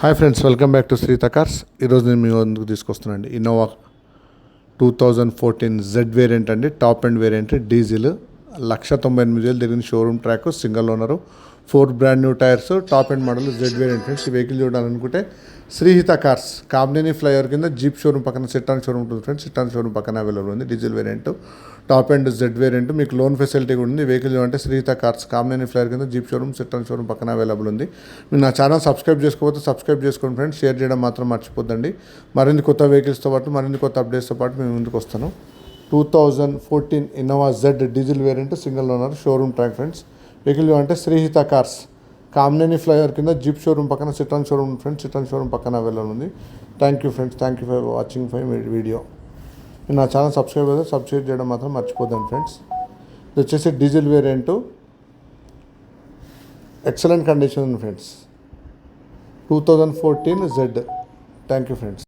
Hi friends, welcome back to Shrita cars. ఈరోజు నేను మీ ముందుకు తీసుకొస్తున్నానండి ఇన్నోవా 2014 జెడ్ వేరియంట్ అండి. టాప్ అండ్ వేరియంట్ డీజిల్ 1,98,000 తిరిగిన showroom track, single owner, 4 brand new tyres, top and model Z variant friends. ఈ vehicle చూడాలనుకుంటే శ్రీహిత కార్స్ కామినేని ఫ్లైఓవర్ కింద జీప్ షోరూమ్ పక్కన సిట్టాన్ షోరూమ్ ఉంటుంది ఫ్రెండ్స్. సిట్టాన్ షోరూమ్ పక్కన అవైలబుల్ ఉంది. Diesel variant, top and Z variant, మీకు loan facility కూడా ఉంది. వెహికల్ అంటే శ్రీహిత కార్స్ కామినేని ఫ్లైఓవర్ కింద జీప్ షోరూమ్, సిట్టాన్ షోరూమ్ పక్కన అవైలబుల్ ఉంది. మీరు నా ఛానల్ సబ్స్క్రైబ్ చేసుకోకపోతే సబ్స్క్రైబ్ చేసుకోండి ఫ్రెండ్స్. షేర్ చేయడం మాత్రం మర్చిపోద్దండి. మరిన్ని కొత్త వెహికల్స్తో పాటు మరిన్ని కొత్త అప్డేట్స్తో పాటు మేము ముందుకు వస్తాను. 2014 Innova Z diesel variant, single owner, showroom track friends. Vehicle అంటే శ్రీహిత కార్స్ కామినేని ఫ్లైఓవర్ కింద జీప్ షోరూమ్ పక్కన Citroen showroom friends. Citroen showroom పక్కన అవైలబుల్ ఉంది. Thank you friends. Thank you for watching ఫై వీడియో. నా ఛానల్ సబ్స్క్రైబ్ అయితే సబ్స్క్రైబ్ చేయడం మాత్రం మర్చిపోద్దాం ఫ్రెండ్స్. ఇది వచ్చేసి డీజిల్ వేరియంటు, ఎక్సలెంట్ కండిషన్ ఉంది friends. 2014 Z. Thank you friends.